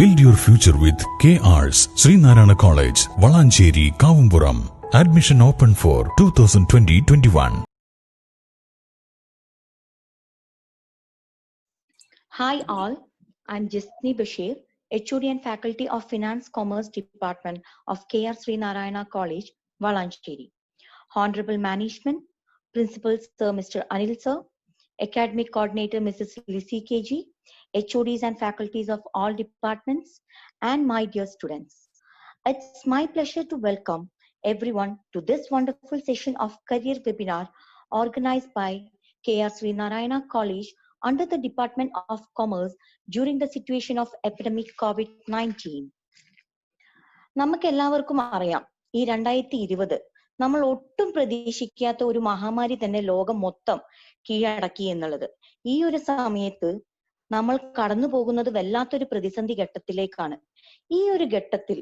Build your future with KR's Srinarayana College, Valancheri, Kavumpuram. Admission open for 2020-21. Hi all, I'm Jisni Bashir, HOD and Faculty of Finance Commerce Department of KR Srinarayana College, Valancheri. Honorable Management, Principal Sir Mr. Anil Sir, Academic Coordinator Mrs. Lissy KG, HODs and faculties of all departments, and my dear students. It's my pleasure to welcome everyone to this wonderful session of career webinar organized by KR Srinarayana College under the Department of Commerce during the situation of epidemic COVID-19. നമുക്ക് എല്ലാവർക്കും അറിയാം, ഈ 2020 നമ്മൾ ഒട്ടും പ്രതീക്ഷിക്കാത്ത ഒരു മഹാമാരി തന്നെ ലോകം മൊത്തം കീഴടക്കി എന്നുള്ളത്. ഈ ഒരു സമയത്ത് നമ്മൾ കടന്നു പോകുന്നത് വല്ലാത്തൊരു പ്രതിസന്ധി ഘട്ടത്തിലേക്കാണ്. ഈ ഒരു ഘട്ടത്തിൽ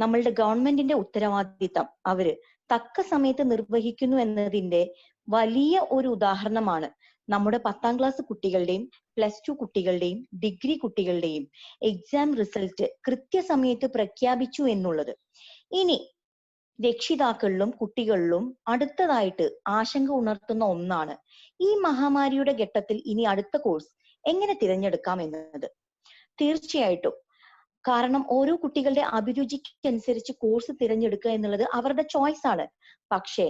നമ്മളുടെ ഗവൺമെന്റിന്റെ ഉത്തരവാദിത്തം അവര് തക്ക സമയത്ത് നിർവഹിക്കുന്നു എന്നതിന്റെ വലിയ ഒരു ഉദാഹരണമാണ് നമ്മുടെ 10ാം ക്ലാസ് കുട്ടികളുടെയും +2 കുട്ടികളുടെയും ഡിഗ്രി കുട്ടികളുടെയും എക്സാം റിസൾട്ട് കൃത്യസമയത്ത് പ്രഖ്യാപിച്ചു എന്നുള്ളത്. ഇനി രക്ഷിതാക്കളിലും കുട്ടികളിലും അടുത്തതായിട്ട് ആശങ്ക ഉണർത്തുന്ന ഒന്നാണ് ഈ മഹാമാരിയുടെ ഘട്ടത്തിൽ ഇനി അടുത്ത കോഴ്സ് എങ്ങനെ തിരഞ്ഞെടുക്കാം എന്നത്. തീർച്ചയായിട്ടും, കാരണം ഓരോ കുട്ടികളുടെ അഭിരുചിക്കനുസരിച്ച് കോഴ്സ് തിരഞ്ഞെടുക്കുക എന്നുള്ളത് അവരുടെ ചോയ്സ് ആണ്. പക്ഷേ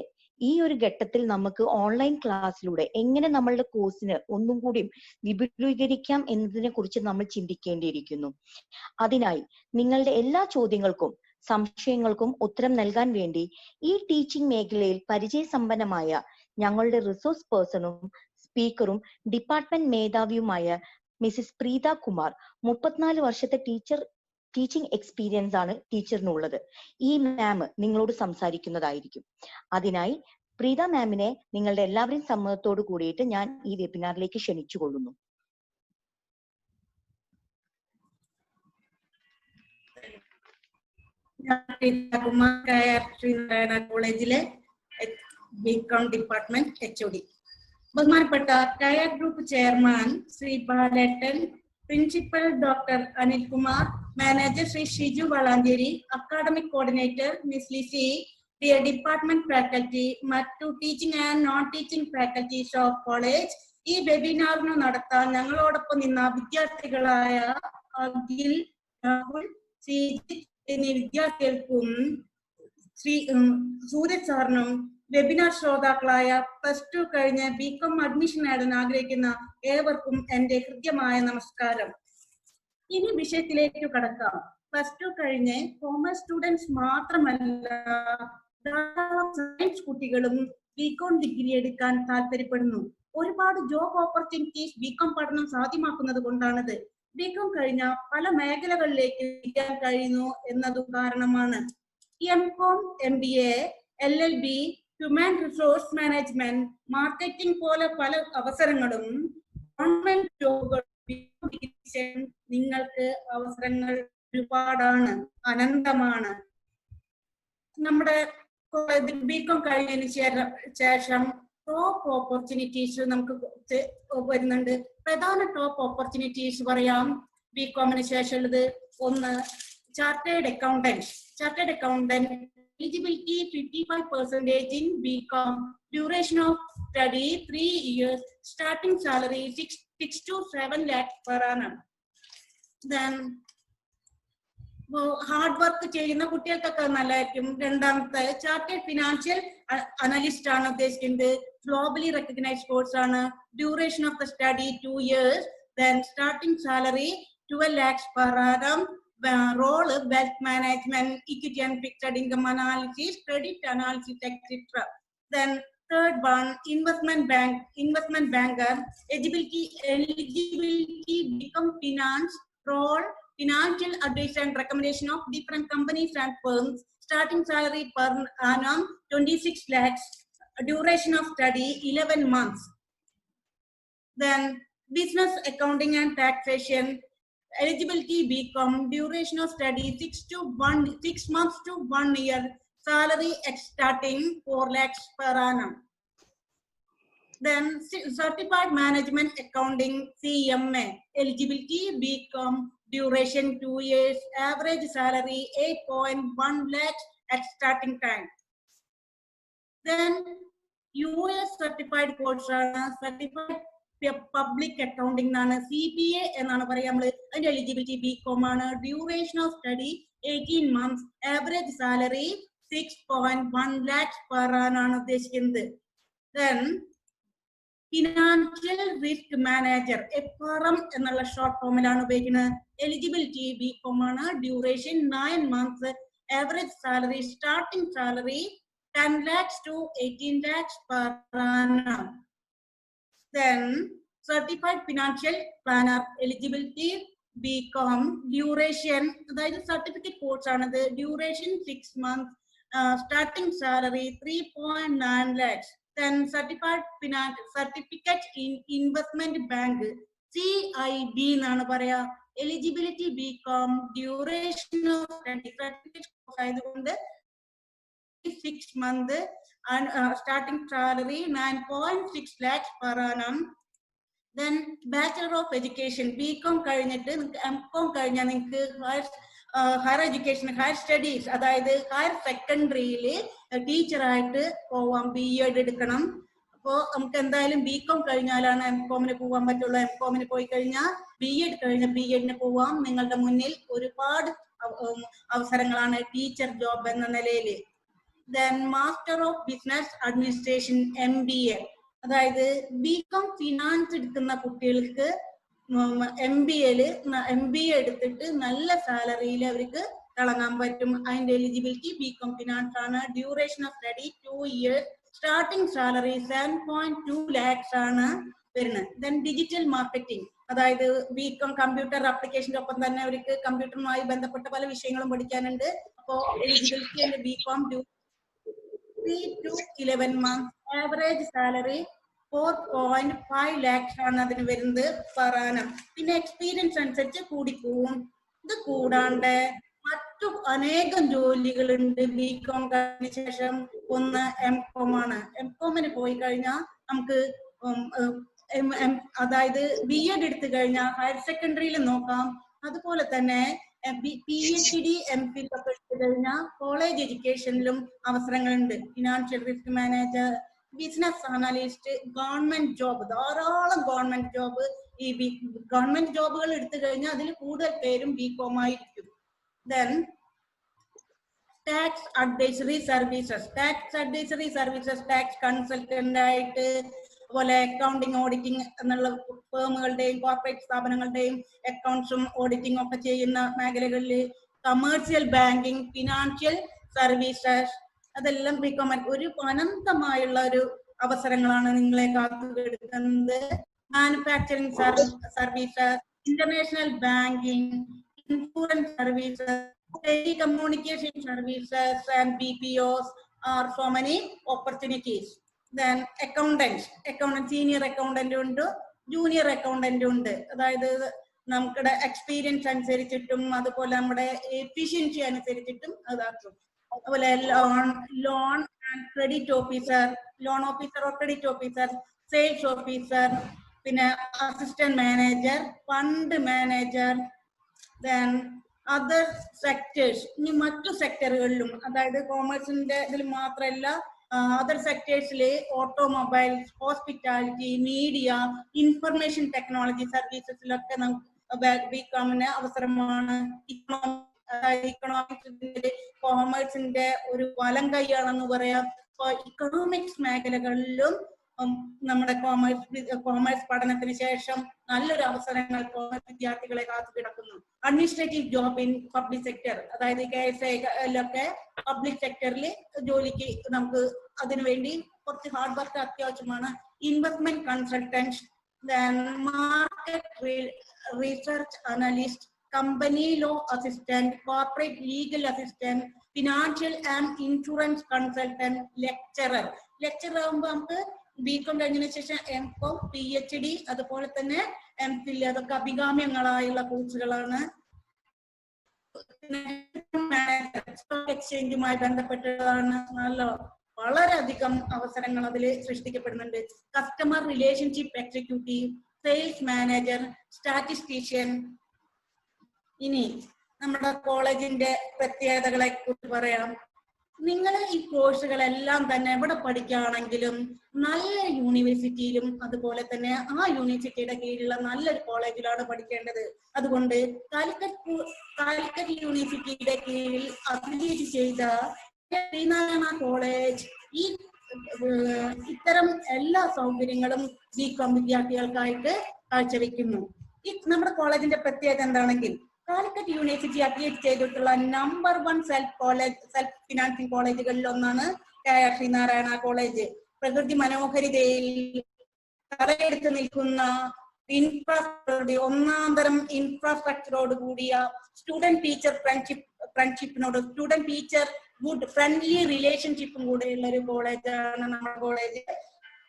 ഈ ഒരു ഘട്ടത്തിൽ നമുക്ക് ഓൺലൈൻ ക്ലാസ്സിലൂടെ എങ്ങനെ നമ്മളുടെ കോഴ്സിന് ഒന്നും കൂടി വിപുലീകരിക്കാം എന്നതിനെ കുറിച്ച് നമ്മൾ ചിന്തിക്കേണ്ടിയിരിക്കുന്നു. അതിനായി നിങ്ങളുടെ എല്ലാ ചോദ്യങ്ങൾക്കും സംശയങ്ങൾക്കും ഉത്തരം നൽകാൻ വേണ്ടി ഈ ടീച്ചിങ് മേഖലയിൽ പരിചയസമ്പന്നമായ ഞങ്ങളുടെ റിസോഴ്സ് പേഴ്സണും സ്പീക്കറും ഡിപ്പാർട്ട്മെന്റ് മേധാവിയുമായ മിസിസ് പ്രീത കുമാർ, 34 വർഷത്തെ ടീച്ചിങ് എക്സ്പീരിയൻസ് ആണ് ടീച്ചറിനുള്ളത്. ഈ മാം നിങ്ങളോട് സംസാരിക്കുന്നതായിരിക്കും. അതിനായി പ്രീത മാമിനെ നിങ്ങളുടെ എല്ലാവരും സമ്മതത്തോട് കൂടിയിട്ട് ഞാൻ ഈ വെബിനാറിലേക്ക് ക്ഷണിച്ചുകൊള്ളുന്നു. കോളേജിലെ ബികോം ഡിപ്പാർട്ട്മെന്റ് HOD. ബഹുമാനപ്പെട്ട കയർ group chairman Shri Balettan, principal doctor Anil Kumar, manager Shri Shiju Valanchery, academic coordinator miss Lissy, dear department faculty, മറ്റു teaching and non teaching faculties of college, ഈ വെബിനാറിന് നടത്താൻ ഞങ്ങളോടൊപ്പം നിന്ന വിദ്യാർത്ഥികളായ അഖിൽ, രാഹുൽ, ശ്രീജിത്ത് എന്നീ വിദ്യാർത്ഥികൾക്കും ശ്രീ സൂരജ് സാറിനും വെബിനാർ ശ്രോതാക്കളായ +2 കഴിഞ്ഞ് ബികോം അഡ്മിഷൻ നേടാൻ ആഗ്രഹിക്കുന്ന ഏവർക്കും എന്റെ ഹൃദ്യമായ നമസ്കാരം. ഇനി വിഷയത്തിലേക്ക് കടക്കാം. +2 കഴിഞ്ഞ് കോമേഴ്സ് സ്റ്റുഡൻസ് മാത്രമല്ല, സയൻസ് കുട്ടികളും ബികോം ഡിഗ്രി എടുക്കാൻ താല്പര്യപ്പെടുന്നു. ഒരുപാട് ജോബ് ഓപ്പർച്യൂണിറ്റീസ് ബികോം പഠനം സാധ്യമാക്കുന്നത് കൊണ്ടാണിത്. ബികോം കഴിഞ്ഞ പല മേഖലകളിലേക്ക് എത്തിക്കാൻ കഴിയുന്നു എന്നതും കാരണമാണ്. MCOM, MBA, LLB, human resource management, marketing പോലെ പല അവസരങ്ങളും ഗവൺമെന്റ് ജോബുകൾ നിങ്ങൾക്ക് അവസരങ്ങൾ ഒരുപാടാണ്, അനന്തമാണ്. നമ്മുടെ ബികോം കഴിഞ്ഞതിന് ശേഷം ടോപ്പ് ഓപ്പർച്യൂണിറ്റീസ് നമുക്ക് വരുന്നുണ്ട്. പ്രധാന ടോപ്പ് ഓപ്പർച്യൂണിറ്റീസ് പറയാം. ബികോമിന് ശേഷമുള്ളത്: 1, chartered accountant. Eligibility 55% in BCom. Duration of study 3 years. Starting salary 6 to 7 lakhs per annum. Then hard work ചെയ്യുന്ന കുട്ടികൾക്കൊക്കെ നല്ലതായിരിക്കും. രണ്ടാമത്തെ ചാർട്ടേഡ് ഫിനാൻഷ്യൽ അനലിസ്റ്റ് ആണ് ഉദ്ദേശിക്കുന്നത്. ഗ്ലോബലി റെക്കഗ്നൈസ്ഡ് കോഴ്സ് ആണ്. Duration of the study 2 years. Then starting salary 12 lakhs per annum. Role wealth management, equity and fixed income analysis, credit analysis, etc. Then third one, investment banker. Eligibility become finance. Role financial advice and recommendation of different companies and firms. Starting salary per annum 26 lakhs. Duration of study 11 months. Then business accounting and taxation. Eligibility BCom. Duration of study 6 months to 1 year. Salary starting 4 lakhs per annum. Then certified management accounting CMA, eligibility BCom, duration 2 years, average salary 8.1 lakhs at starting time. Then US certified course ആണ് certified public accounting എന്നാണ് CPA എന്നാണ് പറയാ നമ്മള്. അതിന്റെ eligibility BCom ആണ്. Duration of study 18 months, average salary 6.1 lakhs per annum ആണ് ഉദ്ദേശിക്കുന്നത്. Then financial risk manager FRM എന്നുള്ള ഷോർട്ട് ഫോമിലാണ് ഉപയോഗിക്കുന്നത്. എലിജിബിലിറ്റി BCom ആണ്. Duration 9 months, average salary starting salary 10 lakhs to 18 lakhs per annum. Then certified financial planner eligibility BCom, duration അതായത് certificate course ആണത്. Duration 6 months, starting salary 3.9 lakhs. Then certificate in investment bank CIB എന്നാണ് പറയാ. Eligibility BCom, duration of certificate course ആയതുകൊണ്ട് 6 months and starting salary 9.6 lakhs per annum. Then Bachelor of Education BCom കഴിഞ്ഞിട്ട് MCom കഴിഞ്ഞാൽ നിങ്ങൾക്ക് higher education higher studies അതായത് higher സെക്കൻഡറിയിൽ ടീച്ചറായിട്ട് പോവാം. BEd എടുക്കണം. അപ്പോൾ നമുക്ക് എന്തായാലും BCom കഴിഞ്ഞാലാണ് MComന് പോകാൻ പറ്റുള്ളൂ. MComന് പോയി കഴിഞ്ഞാൽ BEd കഴിഞ്ഞ BEdന് പോവാം. നിങ്ങളുടെ മുന്നിൽ ഒരുപാട് അവസരങ്ങളാണ് ടീച്ചർ ജോബ് എന്ന നിലയിൽ. Then Master of Business Administration MBA അതായത് BCom ഫിനാൻസ് എടുക്കുന്ന കുട്ടികൾക്ക് MBA എടുത്തിട്ട് നല്ല സാലറിയിൽ അവർക്ക് തിളങ്ങാൻ പറ്റും. അതിന്റെ എലിജിബിലിറ്റി BCom ഫിനാൻസ് ആണ്. Duration of study 2 years, starting salary 7.2 lakhs ആണ് വരുന്നത്. ദെൻ ഡിജിറ്റൽ മാർക്കറ്റിംഗ് അതായത് BCom കമ്പ്യൂട്ടർ ആപ്ലിക്കേഷന്റെ ഒപ്പം തന്നെ അവർക്ക് കമ്പ്യൂട്ടറുമായി ബന്ധപ്പെട്ട പല വിഷയങ്ങളും പഠിക്കാനുണ്ട്. അപ്പോ eligibility and BCom 3 to 11 months, average salary 4.5 lakhs ആണ് അതിന് വരുന്നത് per annum. പിന്നെ എക്സ്പീരിയൻസ് അനുസരിച്ച് കൂടിപ്പോവും. ഇത് കൂടാണ്ട് മറ്റു അനേകം ജോലികളുണ്ട് BCom കഴിഞ്ഞ ശേഷം. ഒന്ന് MCom ആണ്. MComന് പോയി കഴിഞ്ഞാൽ നമുക്ക് അതായത് BEd എടുത്തു കഴിഞ്ഞാൽ ഹയർ സെക്കൻഡറിയിൽ നോക്കാം. അതുപോലെ തന്നെ PhD MPhil ഒക്കെ എടുത്തു കഴിഞ്ഞാൽ കോളേജ് എഡ്യൂക്കേഷനിലും അവസരങ്ങളുണ്ട്. Financial risk manager, business analyst, government job, ധാരാളം ഗവൺമെന്റ് ജോബ്. ഈ ഗവൺമെന്റ് ജോബുകൾ എടുത്തു കഴിഞ്ഞാൽ അതിൽ കൂടുതൽ പേരും BCom ആയിരിക്കും. Then tax advisory services, tax consultant ആയിട്ട്, അതുപോലെ അക്കൗണ്ടിങ് ഓഡിറ്റിംഗ് എന്നുള്ള ഫേമുകളുടെയും കോർപ്പറേറ്റ് സ്ഥാപനങ്ങളുടെയും അക്കൗണ്ട്സും ഓഡിറ്റിംഗ് ഒക്കെ ചെയ്യുന്ന മേഖലകളിൽ, കമേഴ്സ്യൽ ബാങ്കിങ്, ഫിനാൻഷ്യൽ സർവീസസ്, അതെല്ലാം BCom ഒരു അനന്തമായുള്ള ഒരു അവസരങ്ങളാണ് നിങ്ങളെ കാത്തുകിടക്കുന്നത്. Manufacturing services, international banking, insurance services, telecommunication services and BPOs are so many opportunities. Then accountants, senior accountant ഉണ്ട്, junior accountant ഉണ്ട്. അതായത് നമ്മുടെ എക്സ്പീരിയൻസ് അനുസരിച്ചിട്ടും അതുപോലെ നമ്മുടെ എഫിഷ്യൻസി അനുസരിച്ചിട്ടും അതാക്കും. അതുപോലെ loan and credit officer, loan officer or credit officer, sales officer, പിന്നെ assistant manager, fund manager. Then other sectors, ഇനി മറ്റു സെക്ടറുകളിലും അതായത് കോമേഴ്സിന്റെ ഇതിൽ മാത്രമല്ല അതർ സെക്ടേഴ്സിലെ automobiles, hospitality, media, information technology സർവീസസിലൊക്കെ നമുക്ക് BComന് അവസരമാണ്. ഇക്കണോമിക്സിന്റെ കോമേഴ്സിന്റെ ഒരു വലം കൈയാണെന്ന് പറയാം. ഇക്കണോമിക്സ് മേഖലകളിലും നമ്മുടെ കോമേഴ്സ് പഠനത്തിന് ശേഷം നല്ലൊരു അവസരങ്ങൾ കോമേഴ്സ് വിദ്യാർത്ഥികളെ കാത്തു കിടക്കുന്നു. Administrative job in public sector, അതായത് KSA പബ്ലിക് സെക്ടറിൽ ജോലിക്ക് നമുക്ക് അതിനുവേണ്ടി കുറച്ച് ഹാർഡ് വർക്ക് അത്യാവശ്യമാണ്. Investment consultant, market research analyst, company law assistant, corporate legal assistant, financial and insurance consultant, lecturer ആകുമ്പോൾ നമുക്ക് BCom കഴിഞ്ഞതിന് ശേഷം MCom, PhD, അതുപോലെ തന്നെ MPhil, അതൊക്കെ അഭികാമ്യങ്ങളായുള്ള കോഴ്സുകളാണ്. സ്റ്റോക്ക് എക്സ്ചേഞ്ചുമായി ബന്ധപ്പെട്ടതാണ്. വളരെയധികം അവസരങ്ങൾ അതിൽ സൃഷ്ടിക്കപ്പെടുന്നുണ്ട്. Customer relationship executive, sales manager, statistician, ഇനി നമ്മുടെ കോളേജിന്റെ പ്രത്യേകതകളെ കുറിച്ച് പറയാം. നിങ്ങൾ ഈ കോഴ്സുകളെല്ലാം തന്നെ എവിടെ പഠിക്കുകയാണെങ്കിലും നല്ല യൂണിവേഴ്സിറ്റിയിലും അതുപോലെ തന്നെ ആ യൂണിവേഴ്സിറ്റിയുടെ കീഴിലുള്ള നല്ലൊരു കോളേജിലാണ് പഠിക്കേണ്ടത്. അതുകൊണ്ട് കാലിക്കറ്റ് യൂണിവേഴ്സിറ്റിയുടെ കീഴിൽ അഫിലിയേറ്റ് ചെയ്ത ശ്രീനാരായണ കോളേജ് ഈ ഇത്തരം എല്ലാ സൗകര്യങ്ങളും ബികോം വിദ്യാർത്ഥികൾക്കായിട്ട് കാഴ്ചവെക്കുന്നു. ഈ നമ്മുടെ കോളേജിന്റെ പ്രത്യേകത എന്താണെങ്കിൽ കാലിക്കറ്റ് യൂണിവേഴ്സിറ്റി അഫിലിയേറ്റ് ചെയ്തിട്ടുള്ള നമ്പർ 1 സെൽഫ് ഫിനാൻസിങ് കോളേജുകളിൽ ഒന്നാണ് KR ശ്രീനാരായണ കോളേജ്. പ്രകൃതി മനോഹരിതയിൽ തലയെടുത്ത് നിൽക്കുന്ന ഒന്നാന്തരം ഇൻഫ്രാസ്ട്രക്ചറോട് കൂടിയ സ്റ്റുഡന്റ് ടീച്ചർ ഫ്രണ്ട്ഷിപ്പിനോട് സ്റ്റുഡന്റ് ടീച്ചർ ഗുഡ് ഫ്രണ്ട്ലി റിലേഷൻഷിപ്പും കൂടെയുള്ള ഒരു കോളേജാണ് നമ്മുടെ കോളേജ്.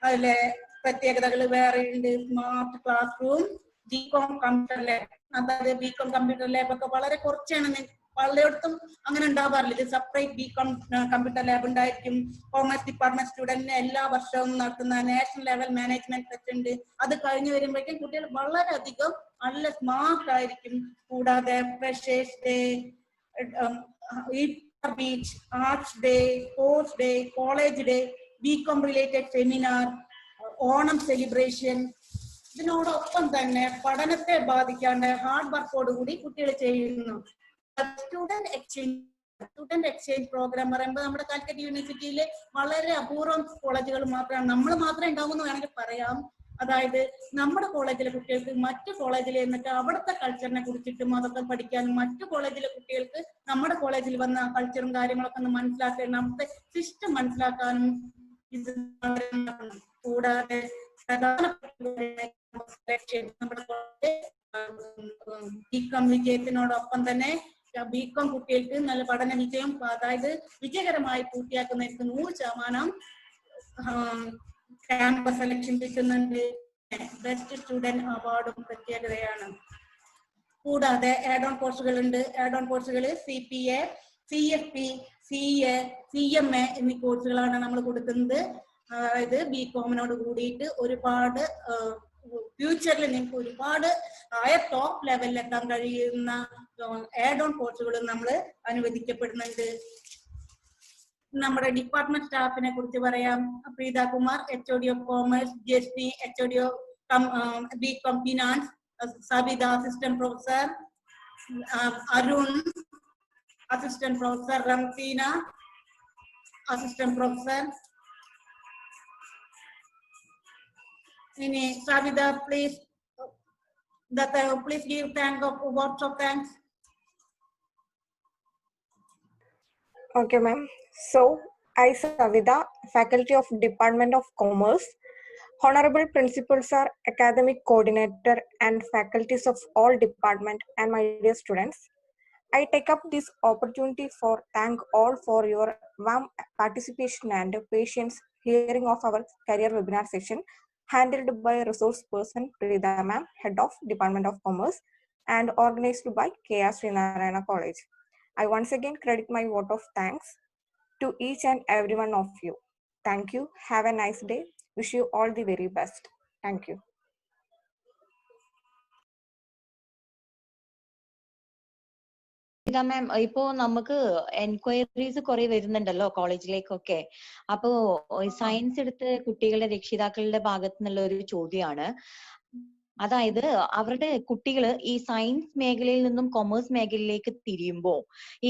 അതിലെ പ്രത്യേകതകൾ വേറെ ഉണ്ട്. Smart classroom, BCom computer lab. അതായത് ബികോം കമ്പ്യൂട്ടർ ലാബ് ഒക്കെ വളരെ കുറച്ചാണ്, പലയിടത്തും അങ്ങനെ ഉണ്ടാവാറില്ല. ഇത് സെപ്പറേറ്റ് ബികോം കമ്പ്യൂട്ടർ ലാബ് ഉണ്ടായിരിക്കും. കോമേഴ്സ് ഡിപ്പാർട്ട്മെന്റ് സ്റ്റുഡന്റിന് എല്ലാ വർഷവും നടത്തുന്ന നാഷണൽ ലെവൽ മാനേജ്മെന്റ് ടെസ്റ്റ് ഉണ്ട്. അത് കഴിഞ്ഞ് വരുമ്പോഴേക്കും കുട്ടികൾ വളരെയധികം നല്ല സ്മാർട്ട് ആയിരിക്കും. കൂടാതെ freshers day, beach, arts day, sports day, college day, BCom related seminar, Onam celebration, ഇതിനോടൊപ്പം തന്നെ പഠനത്തെ ബാധിക്കാണ്ട് ഹാർഡ് വർക്കോട് കൂടി കുട്ടികൾ ചെയ്യുന്നു. സ്റ്റുഡന്റ് എക്സ്ചേഞ്ച് പ്രോഗ്രാം പറയുമ്പോൾ നമ്മുടെ കാലിക്കറ്റ് യൂണിവേഴ്സിറ്റിയിൽ വളരെ അപൂർവം കോളേജുകൾ മാത്രമാണ്, നമ്മൾ മാത്രമേ ഉണ്ടാവുമെന്ന് വേണമെങ്കിൽ പറയാം. അതായത് നമ്മുടെ കോളേജിലെ കുട്ടികൾക്ക് മറ്റു കോളേജിൽ എന്നിട്ട് അവിടുത്തെ കൾച്ചറിനെ കുറിച്ചിട്ടും അതൊക്കെ പഠിക്കാനും, മറ്റു കോളേജിലെ കുട്ടികൾക്ക് നമ്മുടെ കോളേജിൽ വന്ന കൾച്ചറും കാര്യങ്ങളൊക്കെ ഒന്ന് മനസ്സിലാക്കാനും, നമ്മുടെ സിസ്റ്റം മനസ്സിലാക്കാനും ഇത്. കൂടാതെ നമ്മുടെ ബികോം വിജയത്തിനോടൊപ്പം തന്നെ ബികോം കുട്ടികൾക്ക് നല്ല പഠന വിജയം, അതായത് വിജയകരമായി പൂർത്തിയാക്കുന്നവർക്ക് 100% ക്യാമ്പസ് സെലക്ഷൻ കിട്ടുന്നുണ്ട്. ബെസ്റ്റ് സ്റ്റുഡന്റ് അവാർഡും പ്രത്യേകതയാണ്. കൂടാതെ ആഡ് ഓൺ കോഴ്സുകൾ ഉണ്ട്. ആഡ് ഓൺ കോഴ്സുകൾ CPA, CFP, CA, CMA എന്നീ കോഴ്സുകളാണ് നമ്മൾ കൊടുക്കുന്നത്. അതായത് ബികോമിനോട് കൂടിയിട്ട് ഒരുപാട് ഫ്യൂച്ചറിൽ നിങ്ങൾക്ക് ഒരുപാട് ടോപ്പ് ലെവലിൽ എത്താൻ കഴിയുന്ന ആഡ് ഓൺ കോഴ്സുകളും നമ്മൾ അനുവദിക്കപ്പെടുന്നുണ്ട്. നമ്മുടെ ഡിപ്പാർട്ട്മെന്റ് സ്റ്റാഫിനെ കുറിച്ച് പറയാം. Preetha Kumar, HOD of commerce, Jasni HOD of BCom finance, Sabitha assistant professor, Arun assistant professor, Ramseena assistant professor. Savida, please give words of thanks. Okay, ma'am. So, I, Savida, faculty of Department of Commerce, honorable principal sir, academic coordinator, and faculties of all department, and my dear students, I take up this opportunity for thank all for your warm participation and patience hearing of our career webinar session, handled by resource person Prida ma'am, head of Department of Commerce, and organized by KR Srinarayana College. I once again credit my vote of thanks to each and every one of you. Thank you. Have a nice day. Wish you all the very best. Thank you. മാം, ഇപ്പോ നമുക്ക് enquiries കുറെ വരുന്നുണ്ടല്ലോ കോളേജിലേക്കൊക്കെ. അപ്പോ science എടുത്ത് കുട്ടികളുടെ രക്ഷിതാക്കളുടെ ഭാഗത്തു നിന്നുള്ള ഒരു ചോദ്യമാണ്. അതായത് അവരുടെ കുട്ടികൾ ഈ സയൻസ് മേഖലയിൽ നിന്നും കൊമേഴ്സ് മേഖലയിലേക്ക് തിരിയുമ്പോൾ ഈ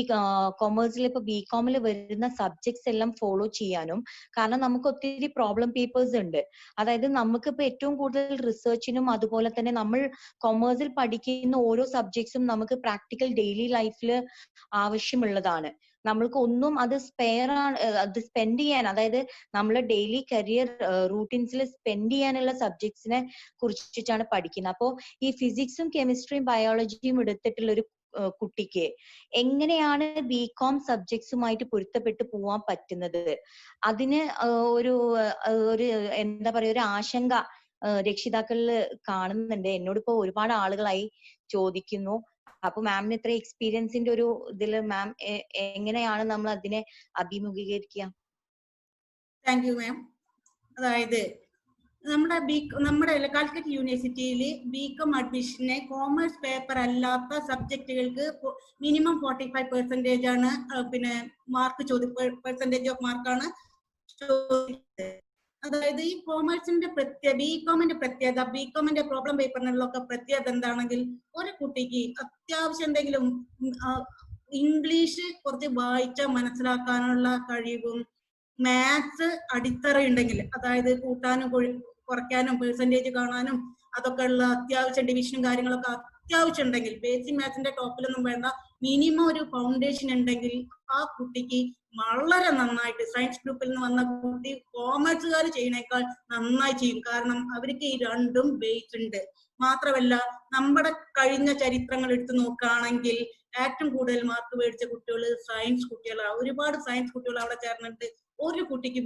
കൊമേഴ്സിൽ ഇപ്പൊ ബികോമിൽ വരുന്ന സബ്ജക്ട്സ് എല്ലാം ഫോളോ ചെയ്യാനും, കാരണം നമുക്ക് ഒത്തിരി പ്രോബ്ലം പേപ്പേഴ്സ് ഉണ്ട്. അതായത് നമുക്കിപ്പോ ഏറ്റവും കൂടുതൽ റിസർച്ചിനും അതുപോലെ തന്നെ നമ്മൾ കൊമേഴ്സിൽ പഠിക്കുന്ന ഓരോ സബ്ജക്ട്സും നമുക്ക് പ്രാക്ടിക്കൽ ഡെയിലി ലൈഫിൽ ആവശ്യമുള്ളതാണ്. നമ്മൾക്ക് ഒന്നും അത് അത് സ്പെൻഡ് ചെയ്യാൻ, അതായത് നമ്മളെ ഡെയിലി കരിയർ റൂട്ടീൻസിൽ സ്പെൻഡ് ചെയ്യാനുള്ള സബ്ജക്ട്സിനെ കുറിച്ചിട്ടാണ് പഠിക്കുന്നത്. അപ്പോ ഈ ഫിസിക്സും കെമിസ്ട്രിയും ബയോളജിയും എടുത്തിട്ടുള്ള ഒരു കുട്ടിക്ക് എങ്ങനെയാണ് ബികോം സബ്ജക്ട്സുമായിട്ട് പൊരുത്തപ്പെട്ട് പോവാൻ പറ്റുന്നത്? അതിന് ഒരു എന്താ പറയാ, ഒരു ആശങ്ക രക്ഷിതാക്കളിൽ കാണുന്നുണ്ട്. എന്നോടിപ്പോ ഒരുപാട് ആളുകളായി ചോദിക്കുന്നു. അപ്പൊ മാമിന് ഇത്ര എക്സ്പീരിയൻസിന്റെ ഒരു ഇതില് മാം എങ്ങനെയാണ് നമ്മൾ അതിനെ അഭിമുഖീകരിക്കുക? Thank you ma'am. അതായത് നമ്മുടെ കാലിക്കറ്റ് യൂണിവേഴ്സിറ്റിയിൽ ബികോം അഡ്മിഷന് കോമേഴ്സ് പേപ്പർ അല്ലാത്ത സബ്ജക്റ്റുകൾക്ക് മിനിമം 45% ആണ് പിന്നെ മാർക്ക് പെർസെന്റേജ് ഓഫ് മാർക്കാണ് ചോദിച്ചത്. അതായത് ഈ കോമേഴ്സിന്റെ ബികോമിന്റെ പ്രോബ്ലം പേപ്പറിനുള്ളൊക്കെ പ്രത്യേകത എന്താണെങ്കിൽ ഒരു കുട്ടിക്ക് അത്യാവശ്യം എന്തെങ്കിലും ഇംഗ്ലീഷ് കുറച്ച് വായിച്ചാൽ മനസ്സിലാക്കാനുള്ള കഴിവും മാത്സ് അടിത്തറയുണ്ടെങ്കിൽ, അതായത് കൂട്ടാനും കുറയ്ക്കാനും പെർസെന്റേജ് കാണാനും അതൊക്കെ ഉള്ള അത്യാവശ്യം ഡിവിഷനും കാര്യങ്ങളൊക്കെ അത്യാവശ്യം ഉണ്ടെങ്കിൽ, ബേസിക് മാത്സിന്റെ ടോപ്പിലൊന്നും വേണ്ട, മിനിമം ഒരു ഫൗണ്ടേഷൻ ഉണ്ടെങ്കിൽ ആ കുട്ടിക്ക് വളരെ നന്നായിട്ട്, സയൻസ് ഗ്രൂപ്പിൽ നിന്ന് വന്ന കുട്ടി കോമേഴ്സുകാർ ചെയ്യുന്നേക്കാൾ നന്നായി ചെയ്യും. കാരണം അവർക്ക് ഈ രണ്ടും ബേസ് ഉണ്ട്. മാത്രമല്ല നമ്മുടെ കഴിഞ്ഞ ചരിത്രങ്ങൾ എടുത്തു നോക്കുകയാണെങ്കിൽ ഏറ്റവും കൂടുതൽ മാർക്ക് മേടിച്ച കുട്ടികൾ സയൻസ് കുട്ടികളാണ്. ഒരുപാട് സയൻസ് കുട്ടികൾ അവിടെ ചേർന്നിട്ട് ഒരു കുട്ടിക്ക്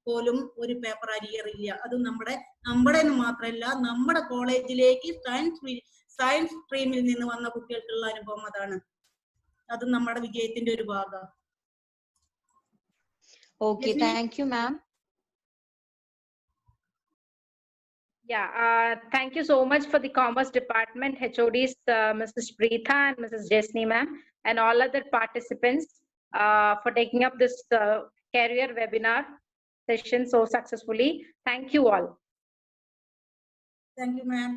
പോലും ഒരു പേപ്പർ അരിയർ ഇല്ല. അത് നമ്മുടെ മാത്രമല്ല നമ്മുടെ കോളേജിലേക്ക് സയൻസ് സ്ട്രീമിൽ നിന്ന് വന്ന കുട്ടികൾക്കുള്ള അനുഭവം അതാണ്. അത് നമ്മുടെ വിജയത്തിന്റെ ഒരു ഭാഗം. Okay, thank you, ma'am. Yeah, thank you so much for the Commerce Department HODs, Mrs. Preetha and Mrs. Jesni ma'am, and all other participants for taking up this career webinar session so successfully. Thank you all. Thank you, ma'am.